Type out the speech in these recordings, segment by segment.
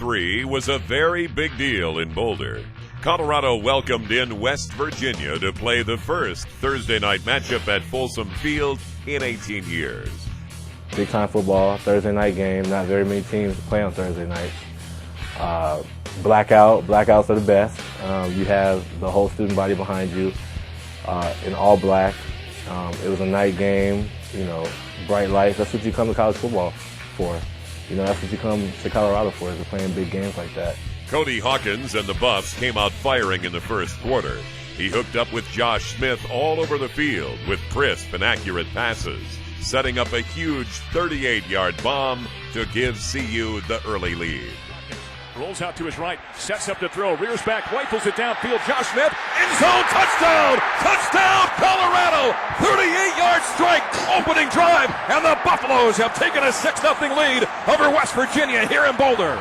3 was a very big deal in Boulder. Colorado welcomed in West Virginia to play the first Thursday night matchup at Folsom Field in 18 years. Big time football, Thursday night game. Not very many teams play on Thursday night. Blackouts are the best. You have the whole student body behind you in all black. It was a night game, bright lights. That's what you come to college football for. That's what you come to Colorado for, is playing big games like that. Cody Hawkins and the Buffs came out firing in the first quarter. He hooked up with Josh Smith all over the field with crisp and accurate passes, setting up a huge 38-yard bomb to give CU the early lead. Rolls out to his right, sets up to throw, rears back, rifles it downfield. Josh Smith, end zone, touchdown! Touchdown, Colorado! 38-yard strike, opening drive, and the Buffaloes have taken a 6-0 lead over West Virginia here in Boulder.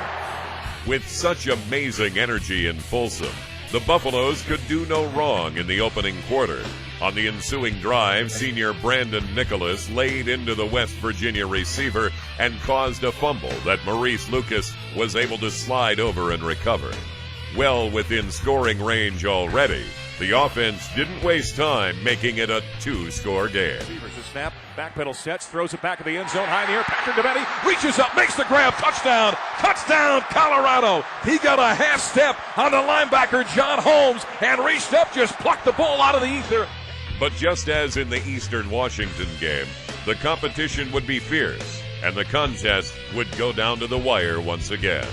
With such amazing energy in Folsom, the Buffaloes could do no wrong in the opening quarter. On the ensuing drive, senior Brandon Nicholas laid into the West Virginia receiver and caused a fumble that Maurice Lucas was able to slide over and recover. Well within scoring range already, the offense didn't waste time making it a 2-score game. The snap, backpedal sets, throws it back in the end zone, high in the air. Patrick DeBetti reaches up, makes the grab, touchdown! Touchdown, Colorado! He got a half step on the linebacker, John Holmes, and reached up, just plucked the ball out of the ether. But just as in the Eastern Washington game, the competition would be fierce, and the contest would go down to the wire once again.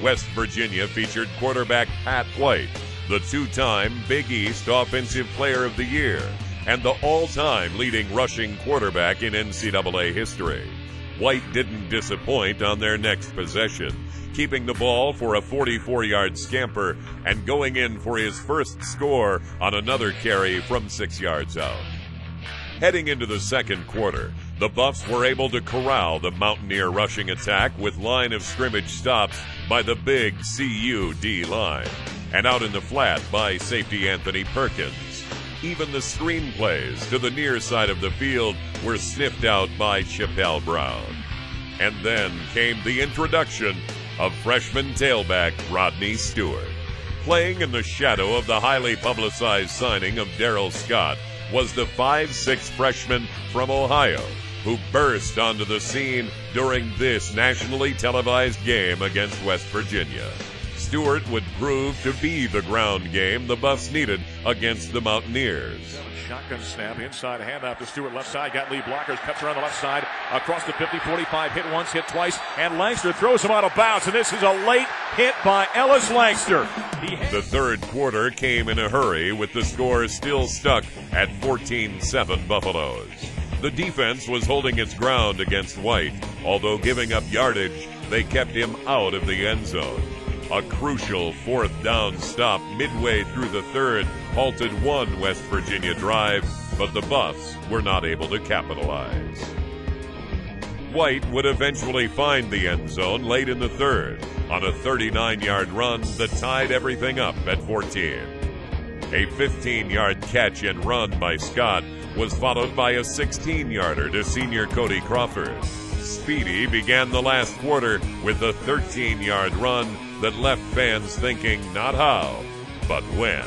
West Virginia featured quarterback Pat White, the two-time Big East Offensive Player of the Year, and the all-time leading rushing quarterback in NCAA history. White didn't disappoint on their next possession, keeping the ball for a 44-yard scamper and going in for his first score on another carry from 6 yards out. Heading into the second quarter, the Buffs were able to corral the Mountaineer rushing attack with line of scrimmage stops by the big CU D-line, and out in the flat by safety Anthony Perkins. Even the screenplays to the near side of the field were sniffed out by Chappelle Brown. And then came the introduction of freshman tailback Rodney Stewart. Playing in the shadow of the highly publicized signing of Darrell Scott was the 5'6" freshman from Ohio, who burst onto the scene during this nationally televised game against West Virginia. Stewart would prove to be the ground game the Buffs needed against the Mountaineers. Shotgun snap, inside handoff to Stewart, left side, got lead blockers, cuts around the left side, across the 50-45, hit once, hit twice, and Langster throws him out of bounds, and this is a late hit by Ellis Langster. The third quarter came in a hurry with the score still stuck at 14-7 Buffaloes. The defense was holding its ground against White, although giving up yardage, they kept him out of the end zone. A crucial fourth down stop midway through the third halted one West Virginia drive, but the Buffs were not able to capitalize. White would eventually find the end zone late in the third on a 39-yard run that tied everything up at 14. A 15-yard catch and run by Scott was followed by a 16-yarder to senior Cody Crawford. Speedy began the last quarter with a 13-yard run that left fans thinking not how, but when.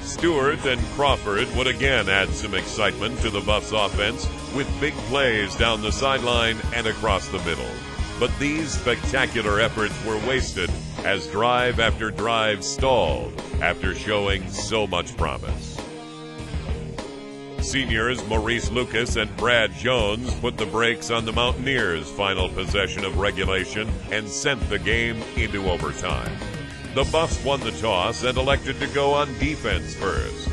Stewart and Crawford would again add some excitement to the Buffs offense with big plays down the sideline and across the middle. But these spectacular efforts were wasted as drive after drive stalled after showing so much promise. Seniors Maurice Lucas and Brad Jones put the brakes on the Mountaineers' final possession of regulation and sent the game into overtime. The Buffs won the toss and elected to go on defense first.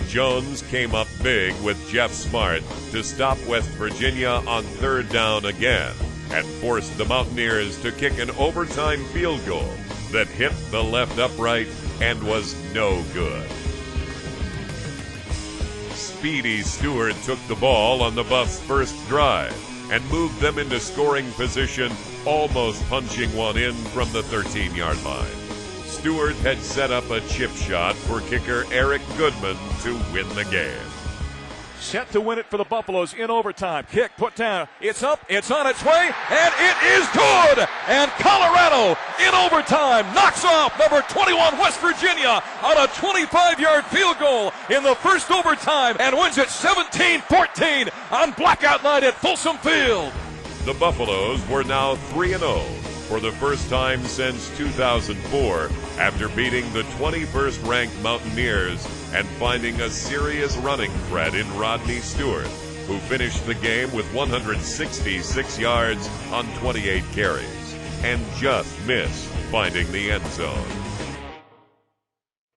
Jones came up big with Jeff Smart to stop West Virginia on third down again and forced the Mountaineers to kick an overtime field goal that hit the left upright and was no good. Speedy Stewart took the ball on the Buffs' first drive and moved them into scoring position, almost punching one in from the 13-yard line. Stewart had set up a chip shot for kicker Eric Goodman to win the game. set to win it for the Buffaloes in overtime. Kick put down. It's up. It's on its way. And it is good. And Colorado in overtime knocks off number 21 West Virginia on a 25-yard field goal in the first overtime and wins it 17-14 on blackout night at Folsom Field. The Buffaloes were now 3-0 for the first time since 2004 after beating the 21st ranked Mountaineers and finding a serious running threat in Rodney Stewart, who finished the game with 166 yards on 28 carries and just missed finding the end zone.